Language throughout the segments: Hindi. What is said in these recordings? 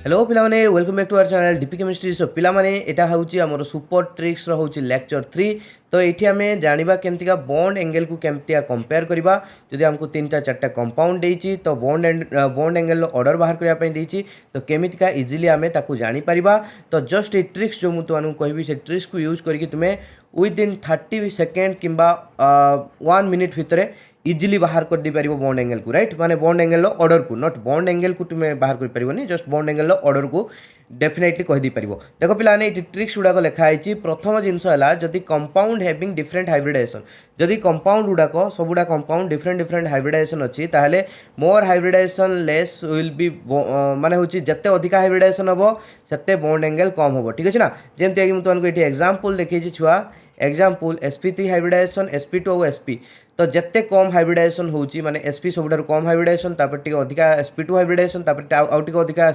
हेलो पिलाने welcome back to our channel DP chemistry. So पिलाने एटा होची हमर सुपर ट्रिक्स रो होची लेक्चर 3। तो एठी हमें जानिबा केमतिका बॉन्ड एंगल को केमतिया कंपेयर करबा। जदि हमको तीनटा चारटा कंपाउंड देइची तो बॉन्ड एंगल रो ऑर्डर बाहर करबा पई देइची तो केमितिका इजीली हमें ताकू जानि परिबा। तो जस्ट ए ट्रिक्स जो मु तुमनु कहबी से ट्रिक्स को यूज करके तुम्हें विद इन 30 सेकेंड किंबा 1 मिनिट भितरे इजिली बाहर कर दी पारिबो बॉन्ड एंगल को, राइट। माने बॉन्ड एंगल रो ऑर्डर को, नॉट बॉन्ड एंगल को तुम्हें बाहर कर परिबोनी, जस्ट बॉन्ड एंगल रो ऑर्डर को डेफिनेटली कह दी पारिबो। देखो पिलाने ये ट्रिक्स गुड़ाक लिखा है। प्रथम जिनस है जदि कंपाउंड हैविंग डिफरेंट हाइब्रिडाइजेशन, जदि कंपाउंड गुड़ाक सबुड़ा कंपाउंड डिफरेंट डिफरेंट हाइब्रिडाइजेशन अच्छी ताहले more hybridization less will be माने होची जत्ते अधिका हाइब्रिडाइजेशन हबो सेते बॉन्ड एंगल कम हबो, ठीक अछि ना। जेमते कि तुमको ये एग्जांपल देखैछि छुआ, एग्जांपल sp3 हाइब्रिडाइजेशन sp2 और sp। तो जिते कम हाइब्रिडाइजेशन होची माने sp सबुठार कम हाइब्रिडाइजेशन तापर टिके अधिका sp2 हाइब्रिडाइजेशन तापर आउ टिके अधिका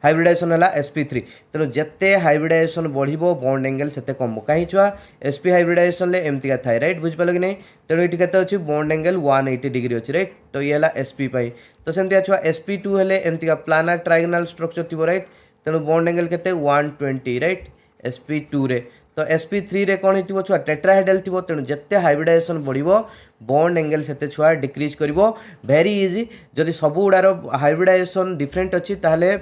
हाइब्रिडाइजेशन हला sp3। तेणु जिते हाइब्रिडाइजेशन बढ़िबो बॉन्ड एंगल सेते कम कहीं छुआ sp हाइब्रिडाइजेशन ले एमतिका थाय, राइट। बुझ पालो कि नहीं। तेणु ये केते अछि बॉन्ड एंगल 180 डिग्री अछि, राइट। तो ये हला sp पाई। तो सेमतिया छुआ sp2 हेले एमतिका प्लानर ट्रायंगुलर स्ट्रक्चर थिबो, राइट। तेणु बॉन्ड एंगल केते 120, राइट sp2 रे। तो sp3 रे कौन हो छुआ टेट्राहेड्रल थी। तेणु जिते हाइब्रिडाइजेशन बढ़िबो बॉन्ड एंगल सेते छुआ डिक्रीज करिवो। Very easy. जदि सब गुड़ार हाइब्रिडाइजेशन डिफरेंट अच्छी ताहले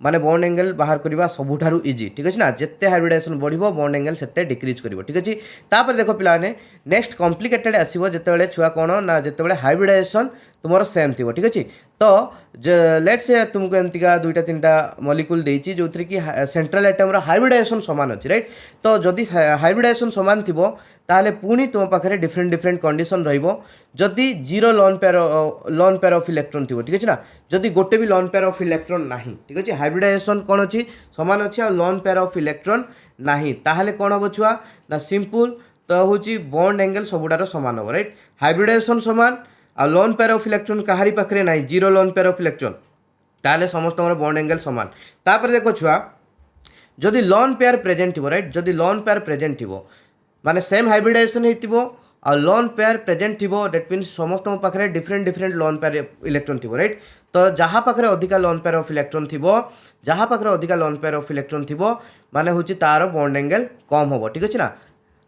माने बॉन्ड एंगल बाहर करवा सबुठारु इजी, ठीक अछि ना। जिते हाइब्रिडाइजेशन बढ़िबो बॉन्ड एंगल सेते डिक्रीज करिवो, ठीक अछि। तापर देखो पिलाने नेक्स्ट कॉम्प्लिकेटेड आसीबो जेतेबेले छुआ कोन ना जेतेबेले हाइब्रिडाइजेशन तुमरो सेम थिबो, ठीक अछि। तो लेट्स से तुमको एमतिका दुईटा तीनटा मॉलिक्यूल देइची जोथरे कि सेंट्रल एटम रो हाइब्रिडाइजेशन समान अछि, राइट। तो जदि हाइब्रिडाइजेशन समान थिबो ताहले पुनी तुम पाखरे डिफरेंट डिफरेंट कंडीशन रहिबो। जदि zero lone pair of electron थिबो, ठीक अछि ना। जदि गोटे भी लोन पेयर ऑफ इलेक्ट्रॉन नाही, ठीक अछि, हाइब्रिडाइजेशन कोन अछि समान अछि और लोन पेयर ऑफ इलेक्ट्रॉन नाही, ताहले कोन हबो छुआ ना सिंपल तो होची बॉन्ड एंगल सबुडारो समान हबो, राइट। हाइब्रिडाइजेशन समान आ लोन पेयर ऑफ इलेक्ट्रॉन कहारी पाखरे नाही, zero lone pair of electron, ताहले समस्त बॉन्ड एंगल समान। तापर देखो छुआ जदि लोन पेयर प्रेजेंट थिबो, राइट, जदि लोन पेयर प्रेजेंट थिबो माने सेम हाइब्रिडाइजेशन हेतिबो आ लोन पेयर प्रेजेंट थिबो, दैट मीन्स समस्त पाखरे different different lone pair electron थिबो, राइट। तो जहाँ पाखरे अधिका लोन पेयर ऑफ इलेक्ट्रॉन थिबो, जहाँ पाखरे अधिका लोन पेयर ऑफ इलेक्ट्रॉन थिबो माने होची तार बॉन्ड एंगल कम हबो, ठीक अछि ना।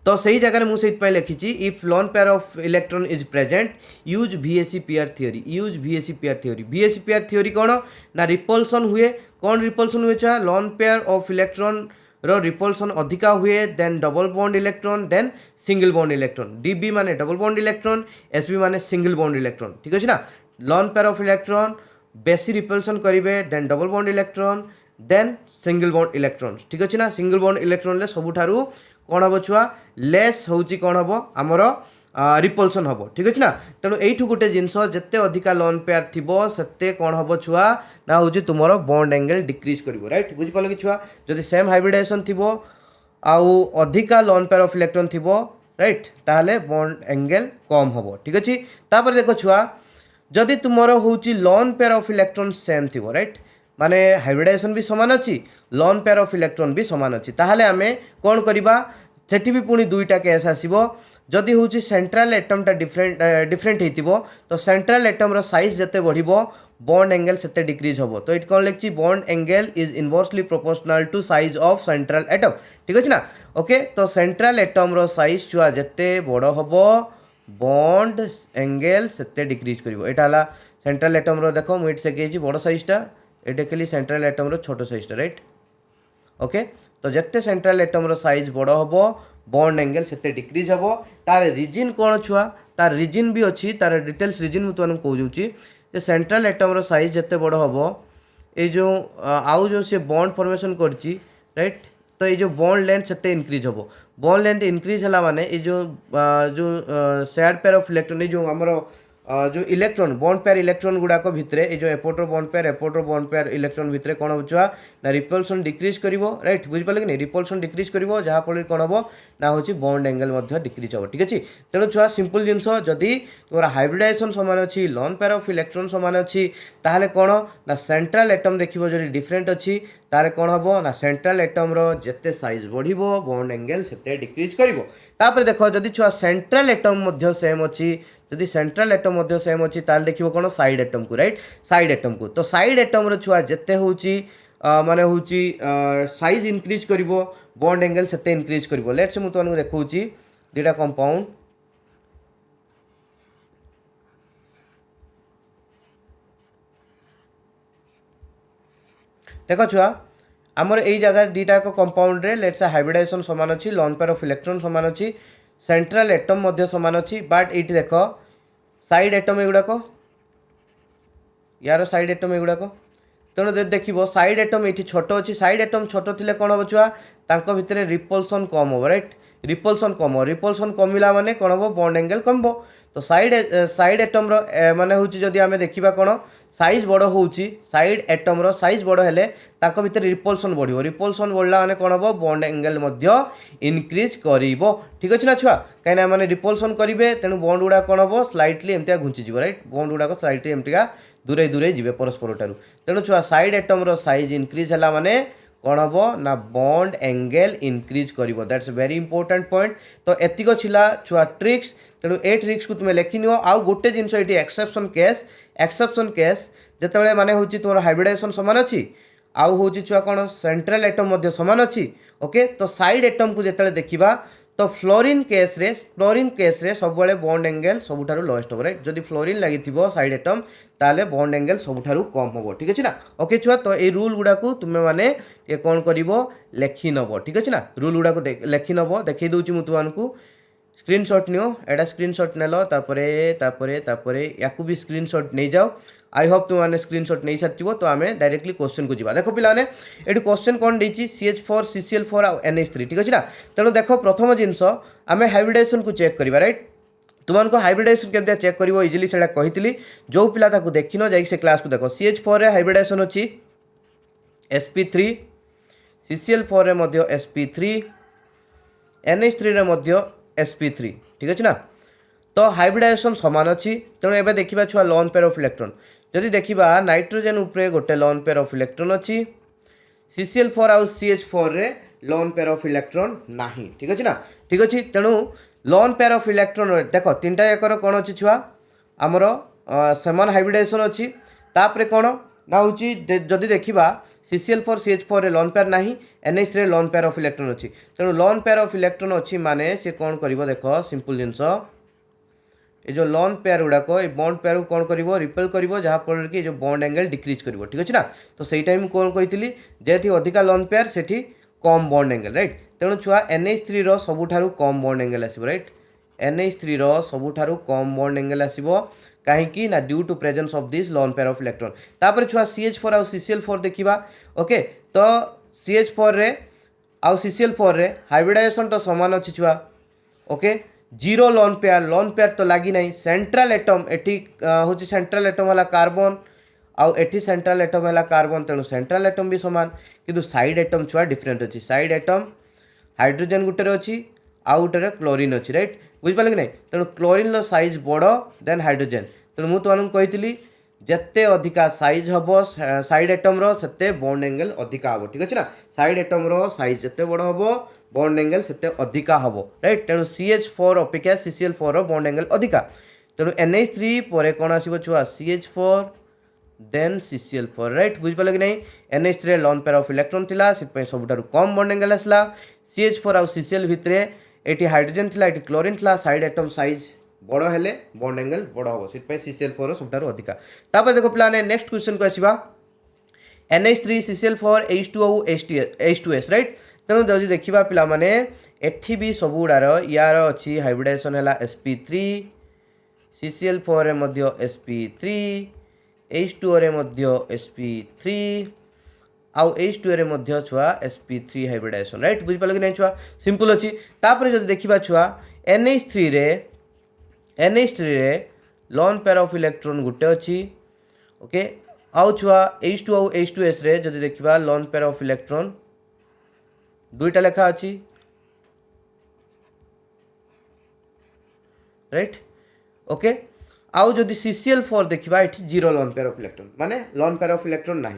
तो सही जगह मुझे लिखी if lone pair of electron is present use VAC pair theory, use VAC pair theory. VAC pair theory कौन ना रिपल्सन हुए, कौन रिपल्सन हुए छा लोन पेयर ऑफ इलेक्ट्रॉन रो रिपल्सन अधिका हुए then double bond electron then single bond electron. DB माने डबल बॉन्ड इलेक्ट्रॉन, SB माने सिंगल बॉन्ड इलेक्ट्रॉन, ठीक अछि ना। लोन पेयर ऑफ इलेक्ट्रॉन बेसी रिपल्सन करिवे then double bond electron then single bond electron, ठीक अछि ना। सिंगल बॉन्ड इलेक्ट्रॉन ले सबुठारु कौन हम छुआ लेस होची कौन हम आमर रिपल्सन हम, ठीक अच्छे ना। तेणु यू गोटे जिनस जिते अधिका लोन पेयर थी से कौन हम छुआ ना हूँ तुम बॉन्ड एंगल डिक्रीज कर, राइट। बुझिपाल कि छुआ जदि सेम हाइब्रिडाइजेशन थी आउ अधिका लोन पेयर ऑफ इलेक्ट्रॉन थी, राइट, ताहले बॉन्ड एंगल कम हम, ठीक अच्छे। तापर देखो छुआ जदि तुम हूँ loan pair of electron same थी, राइट, माने हाइब्रिडाइजेशन भी समान अच्छी लोन पेयर ऑफ इलेक्ट्रॉन भी समान अच्छी, ताहले आमे कौन करिबा सेठी भी पुणी दुईटा केस आसीबो। जदि हूँ सेंट्रल एटमटा डिफरेंट हेतिबो तो सेंट्रल एटम रो साइज जते बढ़िबो बॉन्ड एंगल सेते डिक्रीज होबो। तो इट कौन लिखछि bond angle is inversely proportional to size of central atom, ठीक अछि ना। ओके, तो सेंट्रल एटम रो साइज छुआ जते बड़ होबो बॉन्ड एंगल सेते डिक्रीज करिवो। एटा हला सेंट्रल एटम रो देखो मुइट से केजी बड़ साइजटा, एटा खाली सेंट्रल एटम रो छोटो साइजटा, राइट। ओके, तो जिते सेंट्रल एटम रो साइज बड़ होबो बॉन्ड एंगल सेते डिक्रीज होबो। तार रीजन कौन छुआ तार रीजन भी अच्छी, तार डिटेल्स रीजन मुझे तुमको कहूँ जे सेंट्रल एटम रो साइज जिते बड़ होबो ये जो आउ जो से बॉन्ड फॉर्मेशन करछि, राइट। तो ये जो बॉन्ड लेंथ सेते इंक्रीज होबो। बॉन्ड लेंथ इंक्रीज हला माने ये जो शेयर्ड पेयर ऑफ इलेक्ट्रॉन जो हमरो जो इलेक्ट्रॉन बॉन्ड पेयर इलेक्ट्रॉन गुड़ाक भितरे ये जो एपोटर बॉन्ड पेयर इलेक्ट्रॉन भितरे कौन होचुआ ना रिपल्सन डिक्रीज करिवो, राइट। बुझि पाले कि नहीं, रिपल्सन डिक्रीज करिवो जहाँ फल कौन हम ना होची बॉन्ड एंगल मध्य डिक्रीज हो, ठीक अच्छे। तेणु छुआ सिंपल जिनस जदि तुम हाइब्रिडाइजेशन समान अच्छी लोन पेयर ऑफ इलेक्ट्रॉन समान अच्छी ताहले कौन ना सेंट्रल एटम देखिबो जदि डिफरेंट अच्छी तारे कौन हम ना सेंट्रल एटम रो जेते साइज बढ़िबो बॉन्ड एंगल सेते डिक्रीज करिवो। तापर देखो जदि छुआ सेंट्रल एटम मध्य सेम अच्छी, जदि सेंट्रल एटम मध्य सेम अच्छी ताल देखिबो कौन साइड एटम को, राइट, साइड एटम को। तो साइड एटम रो छुआ जेते होची माने होची साइज इंक्रीज करिवो बॉन्ड एंगल सेते इंक्रीज करिवो। लेट्स मु तुमको देखौची दुटा कंपाउंड देख छुआ आमर यही जगह दुटा कंपाउंड रे लेट्स हाइब्रिडाइजेशन समान अच्छी लोन पेयर ऑफ इलेक्ट्रॉन समान अच्छी सेंट्रल एटम मध्य समान अच्छी बट ये देख साइड एटम एगुड़ाक यार साइड एटम एगुड़ाक तेणु जब देख साइड एटम ये छोट अच्छी साइड एटम छोट थी कौन हम छुआ तांको भितर रिपल्सन कम हम राइट रिपल्सन कम रिपल्सन कमिला माने कौन हम बॉन्ड एंगल कम तो साइड एटम माने हूँ जदि आम देखा कौन साइज बड़ होची साइड एटम साइज बड़ हेले तांको भितर रिपल्सन बढ़िबो रिपल्सन बढ़ला माने कौन हम बॉन्ड एंगल मध्य इनक्रीज करिवो ठीक अछि ना छुआ कहीं माने रिपल्सन करेंगे तेणु बॉन्ड गुड़ा कौन हम स्लाइटली एमतिया घुंची जीव राइट बॉन्ड गुड़ाक स्लाइटली एमतिका दूरे दूरे जीवे परस्पर ठारू तेणु छुआ साइड एटम साइज इनक्रीज है माने कौन हम ना बॉन्ड एंगल इनक्रीज करिवो दैट्स वेरी इंपोर्टेंट पॉइंट तो एतिक छिला छुआ ट्रिक्स तेणु ए ट्रिक्स को तुम्हें लेखि नियो आउ गोटे जिनस ये एक्सेप्शन केस जिते माने हूँ तुम हाइब्रिडाइजेशन समान अच्छी आउ हूँ छुआ कौन सेंट्रल एटम समान अच्छी ओके तो साइड एटम को जिते देखा तो फ्लोरीन केस रे सब बॉन्ड एंगल सबुठारु लोएस्ट हो राइट जदि फ्लोरीन लगी साइड एटम ताले बॉन्ड एंगल सबुठारु कम हो ठीक अच्छे ना ओके छुआ तो ये रूल गुड़ा को तुम्हें माने ये कौन कर लेखि नब ठीक अच्छे ना रूल गुड़ा को लेखि नब देखई दूची मुझे तुमको स्क्रीनशॉट नियो एटा स्क्रीनशॉट नेलो तापरे याकू भी स्क्रीनशॉट नहीं जाओ आई होप तुम मैंने स्क्रीनशॉट नहीं सारी तो आम डायरेक्टली क्वेश्चन को जावा देखो पिलाने ये क्वेश्चन कौन देती CH4 CCl4 और NH3 ठीक अच्छे ना तेणु देख प्रथम जिनस आम हाइब्रिडाइजेशन को चेक करवा राइट तुमको हाइब्रिडाइजेशन केमती चेक कर इजिली से कही जो पिला देखिन जा क्लास को देख CH4 रे हाइब्रिडाइजेशन अच्छी sp3 CCl4 रे मध्य sp3 NH3 रे मध्य sp3 ठीक अच्छे ना तो हाइब्रिडाइजेशन समान अच्छी तेणु एबे देखिबा छुआ लोन पेयर ऑफ इलेक्ट्रॉन जदि देखिबा नाइट्रोजन उपरे गोटे लोन पेयर ऑफ इलेक्ट्रॉन अच्छी CCl4 आउ CH4 रे लोन पेयर ऑफ इलेक्ट्रॉन नाही ठीक अच्छे ना ठीक अच्छे तेणु लोन पेयर ऑफ इलेक्ट्रॉन देख तीनटा एकर कौन अच्छी छुआ आमर सेमन हाइब्रिडाइजेशन अच्छी तापरे कौन ना हूँ जदि देखा CCl4 CH4 रे लोन पेयर नाही NH3 रे लोन पेयर ऑफ इलेक्ट्रॉन अच्छी तेणु लोन पेयर ऑफ इलेक्ट्रॉन अच्छी माने से कौन करिवो देख सिंपल जिनस ये जो लोन पेयर गुड़ाक ये बॉन्ड पेयर को कौन कर रिपेल कर जहाँफल कि जो बॉन्ड एंगल डिक्रीज कर ठीक अच्छे ना तो सही टाइम कौन कही जेठी अधिका लोन पेयर से कम बॉन्ड एंगल राइट तेणु छुआ NH3 रो सबुठारु कम बॉन्ड एंगल आसो राइट NH3 रो सबुठारु कम बॉन्ड एंगल आसो कहीं ना due to presence of this lone pair of electron तापर छुआ CH4 और CCl4 देखा ओके तो CH4 रे आउ CCl4 रे हाइब्रिडाइजेशन तो समान अच्छी छुआ ओके जीरो लोन पेयर तो लगी ना सेंट्रल एटम एटी हूँ सेंट्रल एटम है कार्बन आउ एटी सेंट्रल एटम है कार्बन तेणु सेंट्रल एटम भी सामान किंतु साइड एटम छुआ डिफरेंट अच्छी साइड एटम हाइड्रोजन गुटे अच्छी आउ गुटे क्लोरीन अच्छी राइट बुझिपारे कि नहीं तेणु क्लोरीन साइज बड़ देन हाइड्रोजन तेणु मुझे तुमको कही जिते अधिका साइज हम साइड एटम सेते बॉन्ड एंगल अधिका हम ठीक अच्छे ना साइड एटम साइज जिते बड़ हम बॉन्ड एंगल सेते अधिका हम राइट तेणु CH4 अपेक्षा CCl4 बॉन्ड एंगल अधिका तेणु NH3 पर कौन आसो छुआ CH4 देन CCl4 राइट बुझिपारे कि नहीं NH3 loan pair of electron थिला से सबुठारु कम बॉन्ड एंगल आसला CH4 आउ CCl भितर ये हाइड्रोजन थिला ये क्लोरीन थिला साइड एटम साइज बड़ हेले बॉन्ड एंगल बड़ हम से CCl4 सबुठारु अधिका तापर देखो पिलाने नेक्स्ट क्वेश्चन को आसीबा NH3 CCl4 H2O H2S right तेणु जदि देखा पिला माने एठी भी सबुड़ार यार अच्छी हाइब्रिडाइजेशन है sp3 CCl4 रे मध्य sp3 H2O रे मध्य sp3 आउ H2O रे मध्य छुआ sp3 हाइब्रिडाइजेशन राइट बुझिपाल कि नहीं छुआ सिंपल अच्छी तापर जदि देखा छुआ NH3 रे लोन पेयर ऑफ इलेक्ट्रॉन गुटे अच्छी ओके आउ छुआ H2O H2S रे जदि देखा लोन पेयर ऑफ इलेक्ट्रॉन दुईटा लेखा अच्छी राइट ओके आउ जदि CCl4 देखा ये zero lone pair of electron माने लोन पेयर ऑफ इलेक्ट्रॉन ना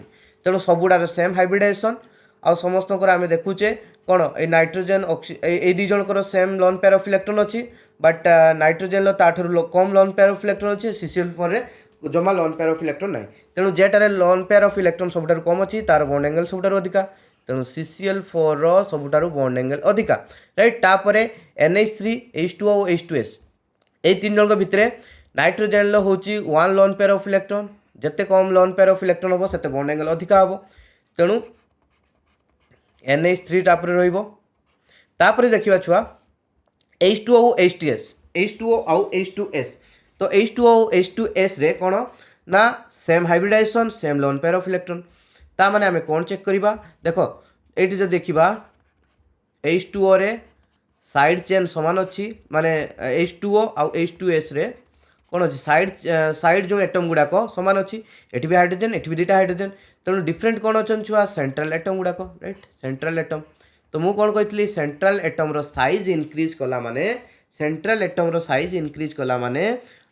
तेणु सबुड़ार सेम हाइब्रिडाइजेशन आउ समस्त आम देखुचे कौन ये नाइट्रोजन ये दी जनकर same lone pair of electron अच्छी बट नाइट्रोजन ताठू कम लोन पेयर ऑफ इलेक्ट्रॉन अच्छे CCl4 रे जमा लोन पेयर ऑफ इलेक्ट्रॉन ना तेणु जेटारे लोन पेयर ऑफ इलेक्ट्रॉन सबुठारु कम अच्छी तार बॉन्ड एंगल सबुठारु अधिका तेणु CCl4 रो सबुठारु बॉन्ड एंगल अधिका राइट तापर NH3 H2O H2S ये तीन जन भितर नाइट्रोजेन लो होची one lone pair of electron जिते कम लोन पेयर ऑफ इलेक्ट्रॉन हम से बॉन्ड एंगल अधिका हम तेणु NH3 तापर रहिबो तापर देखिबा छुआ H2O H2S H2O आउ H2S तो H2O H2S रे कौन ना same hybridization same lone pair of electron ता माने आमे कौन चेक करिबा देखो एटी जो देखिबा H2O रे साइड चेन समान अच्छी माने H2O आउ H2S रे कौन अच्छी साइड जो एटम गुड़ाक समान अच्छी एटी भी हाइड्रोजन एटी भी दुटा हाइड्रोजन तेणु डिफरेंट कौन अच्छा छुआ सेंट्रल एटम गुड़ाक राइट सेंट्रल एटम तो मु कौन कही सेंट्रल एटम रो साइज इंक्रीज कला माने सेंट्रल एटम रो साइज इंक्रीज कला माने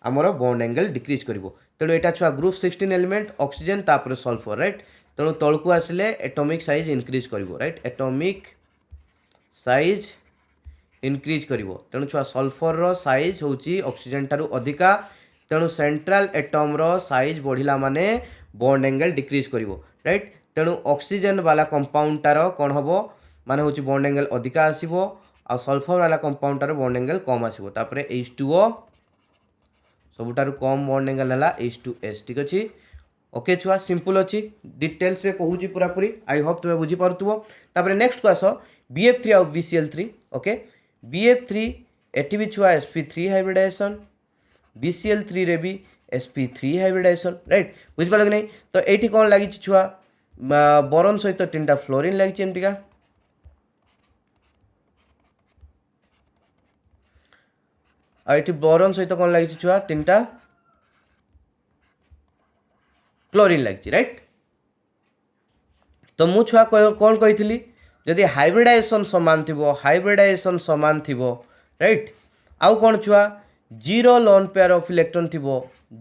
आमर बॉन्ड एंगल डिक्रीज करिवो तेणु एटा छुआ ग्रुप 16 एलिमेंट ऑक्सीजन तापर सल्फर राइट तेणु तलकू आसिले एटॉमिक साइज इंक्रीज करिवो राइट एटॉमिक साइज इंक्रीज करिवो तेणु छुआ सल्फर रो साइज होची ऑक्सीजन ठारू अधिका तेणु सेंट्रल एटम रो साइज बढ़िला माने बॉन्ड एंगल डिक्रीज करिवो राइट तेणु ऑक्सीजन वाला कंपाउंड टार कौन हबो माने होची बॉन्ड एंगल अधिका आसीबो आ सल्फर वाला कंपाउंड टार बॉन्ड एंगल कम आसीबो तापरे H2O सबुठारु कम बॉन्ड एंगल है H2S ठीक अच्छे ओके छुआ सिंपल अच्छी डिटेल्स रे कहूँ पूरा पूरी आई होप तुम्हें बुझी पारुथबो तापरे नेक्स्ट को आस BF3 आउ BCl3 ओके BF3 एटी भी छुआ sp3 हाइब्रिडाइजेशन BCl3 रे भी sp3 हाइब्रिडाइजेशन राइट बुझ पाल कि नहीं तो एटी कौन लगी छुआ बोरन सहित 3टा फ्लोरीन लगी एमतीका आ ये बोरन सहित कौन लगी छुआ 3टा क्लोरीन लगी राइट तो मु छुआ कौन कही जदि हाइब्रिडाइजेशन समान थिबो राइट आउ कौन छुआ zero lone pair of electron थिबो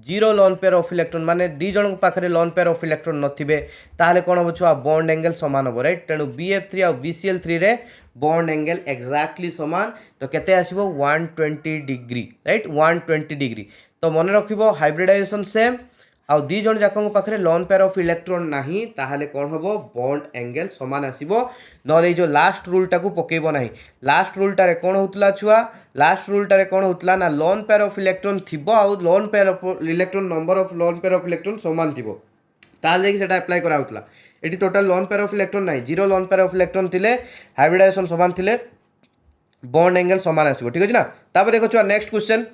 zero lone pair of electron माने दी जन पाखरे लोन पेयर ऑफ इलेक्ट्रॉन नथिबे ताहले कौन हम छुआ बॉन्ड एंगल समान हम राइट तेणु BF3 और BCl3 रे बॉन्ड एंगल एक्जाक्टली समान तो केते आसीबो 120 डिग्री राइट 120 डिग्री तो मन रखिबो हाइब्रिडाइजेशन सेम आउ दी जन जाक पाखे लोन पेयर ऑफ इलेक्ट्रॉन नाही ताहले कौन हम बॉन्ड एंगल समान आसीबो नले जो लास्ट रूल टाकू पकेबो नाही लास्ट रूल टारे कौन होतला छुआ लास्ट रूल टारे कौन होतला ना लोन पेयर ऑफ इलेक्ट्रॉन थिबो आउ lone pair of electron number of lone pair of electron समान थिबो ताहले सेटा अप्लाई करा होतला एटी total lone pair of electron नाही zero lone pair of electron थिले हाइब्रिडाइजेशन समान थिले बॉन्ड एंगल समान आसीबो ठीक अछि ना तापर देखो छुआ नेक्स्ट क्वेश्चन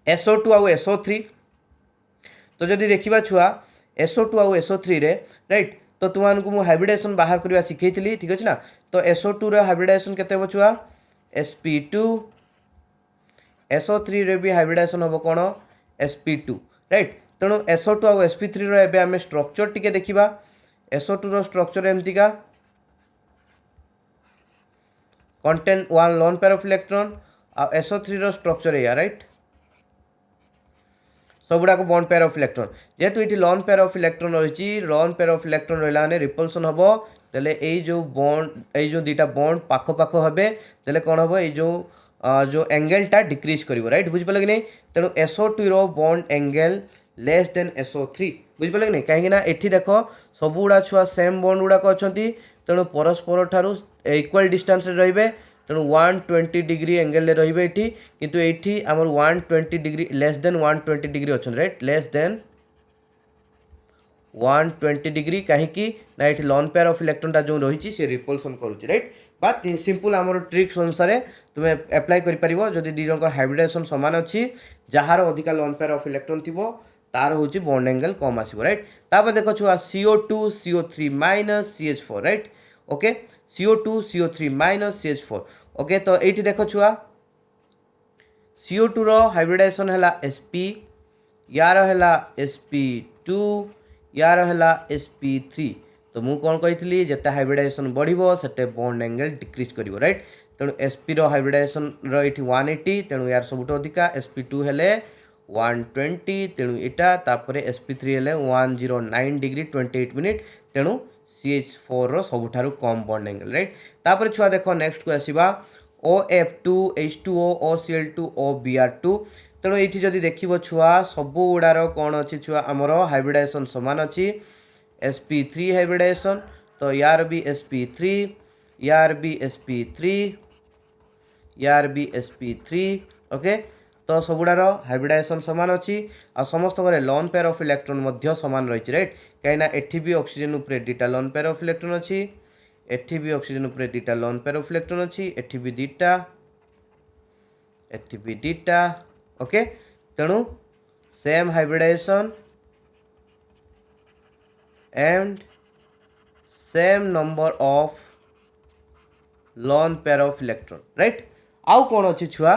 SO2 आउ SO3 तो जदि देखा छुआ SO2 आउ SO3 रे राइट तो तुमको मुझे हाइब्रिडाइजेशन बाहर करवा शिखई ठीक अच्छे ना तो SO2 रे हाइब्रिडाइजेशन केते हो छुआ sp2 SO3 रे भी हाइब्रिडाइजेशन हम कौन sp2 राइट तेणु SO2 आउ sp3 रो एबे आमे स्ट्रक्चर टिके देखिबा SO2 रो स्ट्रक्चर एमतीका contain one lone pair of electron आ SO3 रो स्ट्रक्चर या राइट सबुड़ाक बॉन्ड पेयर ऑफ इलेक्ट्रॉन जेहेतु ये लोन पेयर ऑफ इलेक्ट्रॉन रही लोन पेयर ऑफ इलेक्ट्रॉन रहा मैंने रिपल्सन हम तेले जो बॉन्ड जो दुटा बॉन्ड पाख पाख हे तेले कौन हम जो एंगेलटा डिक्रीज कर राइट बुझिपाल कि नहीं तेणु SO2 रो bond angle less than SO3 बुझिपाल कि नहीं कहीं एठी देख सबुड़ा छुआ सेम बॉन्ड गुड़ाक अच्छा तेणु परस्पर ठारू इक्वल डिस्टेंस रे तेणु 120 डिग्री एंगल रे रही किंतु एठी आमर 120 डिग्री लेस देन 120 डिग्री अच्छा राइट लेस देन 120 डिग्री कहीं ना ये लोन पेयर ऑफ इलेक्ट्रॉन जो रही सी रिपल्सन करुच्ची राइट बात सिंपल आमर ट्रिक्स अनुसार तुम्हें एप्लाई कर जदि दी जन हाइब्रिडाइजेशन सामान अच्छी जार अधिका लोन पेयर ऑफ इलेक्ट्रॉन थी तार हूँ बॉन्ड एंगल कम आसो राइट तापर देख छुआ CO2 CO3 minus CH4 right okay CO2 CO3 minus CH4 okay तो ये देख छुआ CO2 रो हाइब्रिडाइजेशन है sp यार है sp2 यार है sp3 तो मु कौन कही जिते हाइब्रिडाइजेशन बढ़ो से बॉन्ड एंगल डिक्रीज कर राइट तेणु sp रो हाइब्रिडाइजेशन ये 180 तेणु यार सबुठ अधिका sp2 हेले 120 तेणु यहाँ तापर sp3 हेले 109 डिग्री 28 मिनिट तेणु CH4 रो सबुठारु कम बॉन्ड एंगल राइट तापर छुआ देखो नेक्स्ट को आसीबा OF2 H2O OCl2 OBr2 तेणु ये जदि देखिए छुआ सबू गुड़ार कौन अच्छी छुआ आमर हाइब्रिडाइजेशन सामान अच्छी sp3 हाइब्रिडाइजेशन तो यार भी sp3 यार भी sp3 यार भी sp3 ओके तो सबुडार हाइब्रिडाइजेशन सामान अच्छी आ समस्त लोन पेयर ऑफ इलेक्ट्रॉन सामान रही राइट कहीं एठी भी ऑक्सीजन उपरे दुटा लोन पेयर ऑफ इलेक्ट्रॉन अच्छी एठी भी ऑक्सीजन उपरे दुटा लोन पेयर ऑफ इलेक्ट्रॉन अच्छी एठी भी दुटा एठी भी दुटा ओके तेणु same hybridization and same number of lone pair of electron right आउ कौन अच्छी छुआ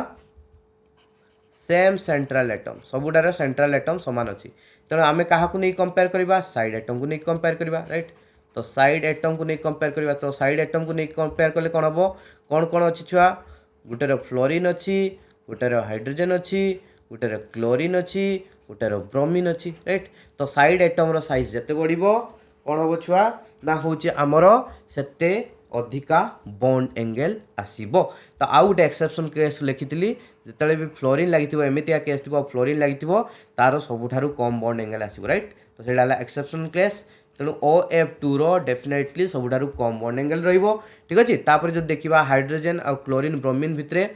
सेम सेंट्रल एटम सबुडार सेंट्रल एटम सामान अच्छी तेणु आम क्या नहीं कंपेयर करवा साइड एटम को नहीं कंपेयर करवा राइट तो साइड एटम को नहीं कंपेयर करवा तो साइड एटम को नहीं कंपेयर कले कौन हम कौन कौन अच्छी छुआ गोटेर फ्लोरीन अच्छी गोटेर हाइड्रोजेन अच्छी गोटेर क्लोरीन अच्छी गोटेर ब्रोमीन अच्छी राइट तो साइड एटम साइज जिते बढ़ कौन हम छुआ ना हूँ आमर से अधिका बॉन्ड एंगल आसीबो तो आउ गोटे एक्सेप्शन केस लिखी जिते भी फ्लोरीन लगी एमतीया केस थी फ्लोरीन लगी तार सबुठारु कम बॉन्ड एंगल आसीबो राइट तो सेटा एक्सेप्शन केस तेणु OF2 रो डेफिनेटली सबुठारु कम बॉन्ड एंगल रहिबो ठीक अछि तापर जो देखिबा हाइड्रोजन और क्लोरीन ब्रोमीन भितरे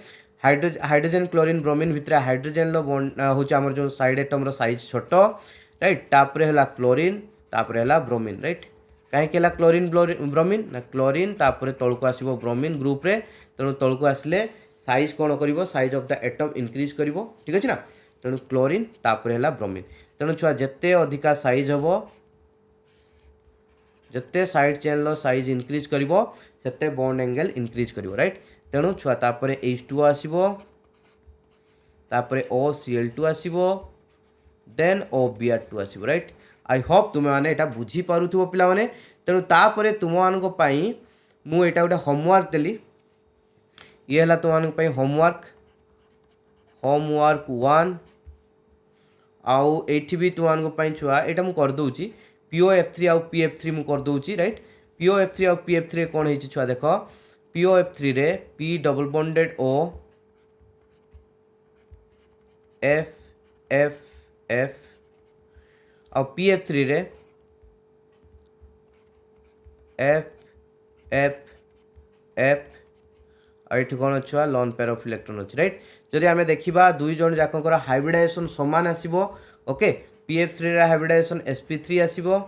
हाइड्रोजन क्लोरीन ब्रोमीन भितरे हाइड्रोजन रो बॉन्ड होची हमर जो साइड एटम रो साइज छोट राइट तापर हला क्लोरीन तापर हला ब्रोमीन राइट कहीं क्लोरीन ब्रोमीन ना क्लोरीन तापर तलको आसो ब्रोमीन ग्रुप रे तेणु तलको आसले साइज कौन कर size of the atom increase कर ठीक अच्छे ना तेणु क्लोरीन तापर है ब्रोमीन तेणु छुआ जिते अधिका साइज हम जिते साइड चेन साइज इनक्रीज करते बॉन्ड एंगल इनक्रीज कर राइट तेणु छुआ तापर H2O आसो तापर OCl2 आसो देन OBr2 आसो राइट आई होप तुम मैंने यहाँ बुझी पारुथिबो पिला माने तेणु तापर तुम मानक पई मु एटा गोटे होमवर्क देली ये है तुम मानक पई होमवर्क 1 आउ एठी भी तुम मानक पई छुआ एटा मु कर दोउची POF3 आउ PF3 मु कर दोउची राइट POF3 आउ PF3 कोन हेची छुआ देखो POF3 रे P double bonded O F F F और PF3 रे F F F और ये कौन अच्छा लोन पेयर ऑफ इलेक्ट्रॉन अच्छी राइट जदि आम देखा दुई जन जाकर हाइब्रिडाइजेशन सामान आसो ओके PF3 रे हाइब्रिडाइजेशन sp3 आसो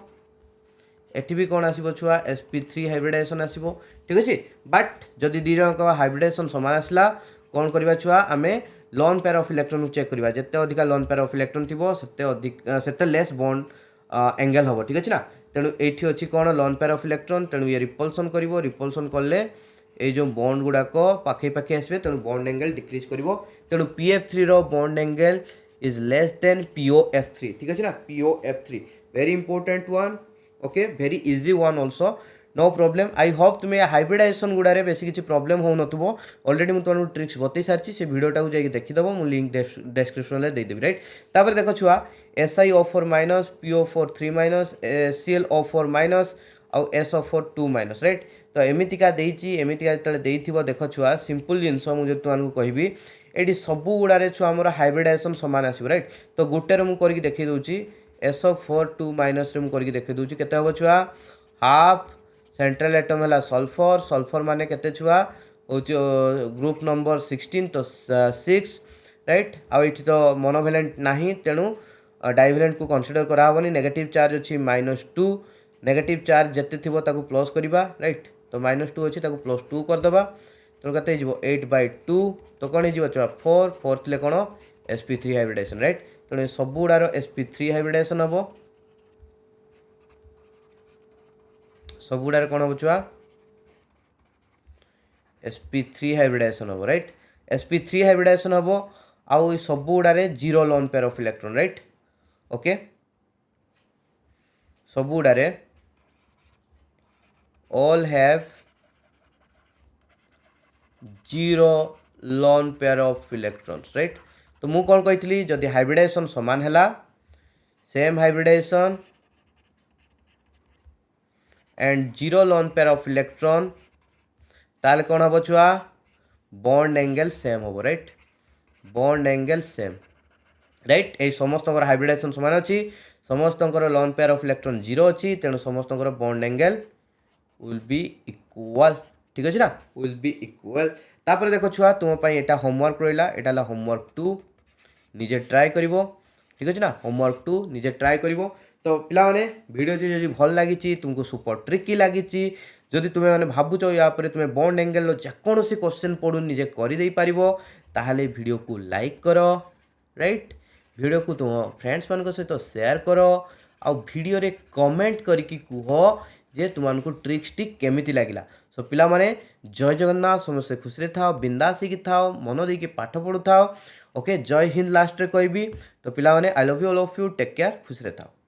एटी भी कौन आसो छुआ sp3 हाइब्रिडाइजेशन आसो ठीक अच्छे बट जदि दी जन हाइब्रिडाइजेशन सामान आसला कौन करवा छुआ आम lone pair of electron check करवा जिते अधिका लोन पेयर ऑफ इलेक्ट्रॉन थी से लेस बॉन्ड एंगल हम ठीक अच्छे ना तेणु ये अच्छी कौन लोन पेयर ऑफ इलेक्ट्रॉन तेणु ये रिपल्सन कर रिपल्सन कले ये जो बॉन्ड गुड़ाक पाखे पाखे आसवे तेणु बॉन्ड एंगल डिक्रीज कर तेणु PF3 रो bond angle is less than POF3 ठीक अच्छे ना POF3 very important one okay very easy one also no problem I hope तुम्हें हाइब्रिडाइजेशन गुड़ारे बेसी किसी प्रॉब्लम हो नथुबो ऑलरेडी मुझे तुमको ट्रिक्स बतई सारी से वीडियोटा को जाकि देखीदेव मुझे लिंक डिस्क्रिप्शन में देदेवी राइट तापर देख छुआ SiO4 minus PO4 3 minus ClO4 minus आउ SO4 2 माइनस राइट तो एमतीका एमतीका जो देख छुआ सिंपल जिनस मुझे तुमको कहबी ये सबू गुड़ारे छुआ आमर हाइब्रिडाइजेशन सामान आसो राइट तो गोटे मुझे देखी दूसरी SO4 2 माइनस मुझे देखी दूसरी केते हम छुआ हाफ सेंट्रल एटम है सल्फर सल्फर माने केते छुआ हूँ ग्रुप नंबर 16 तो 6 राइट आउ ये तो मोनोभैलेंट नहीं तेणु डाइभैलेंट को कंसीडर कराबनी नेगेटिव चार्ज अच्छी -2 नेगेटिव चार्ज जिते थी प्लस करवा राइट तो -2 अच्छी +2 करदे तेणु के 8/2 तो कौन हो 4 थे कौन sp3 हाइब्रिडाइजेशन राइट तेणु सब गुड़ार sp3 हाइब्रिडाइजेशन हम सब गुड़ार कौन हम छुआ sp3 हाइब्रिडाइजेशन हम राइट sp3 हाइब्रिडाइजेशन हम आउ सब गुड़ारे 0 lone pair of electron right okay सब गुड़ारे all have 0 lone pair of electrons right तो मु कौन कही जदि हाइब्रिडाइजेशन समान है same hybridization and 0 lone pair of electron ताल कौन हम छुआ बॉन्ड एंगल सेम हम right bond angle same right ए समस्त हाइब्रिडाइजेशन समान अच्छी समस्त lone pair of electron zero अच्छी तेणु समस्त bond angle will be equal ठीक अच्छे ना विल बी इक्वल तापर देख छुआ तुम यहाँ होमवर्क रहा यहाँ होमवर्क 2 निजे ट्राए कर ठीक अच्छे ना होमवर्क 2 निजे ट्राए कर तो पिलाने वीडियो जी भल लगी तुमको सुपर ट्रिकी लगी जदि तुम्हें मैंने भावुच या तुम्हें बॉन्ड एंगल जेकोसी क्वेश्चन पढ़ू निजे कर ताहले वीडियो को लाइक कर राइट वीडियो को तुम फ्रेंड्स मान सहित शेयर कर आ वीडियो रे कमेंट करके कह जे तुमको ट्रिक्स टी केमिति लगिला सो पिला माने जय जगन्नाथ समस्त खुशी थाओ बिंदास ही थाओ मन देकी पाठ पढ़ु थाओ ओके जय हिंद लास्ट रे कहबी तो पिला माने I love you all of you take care खुशी थाओ।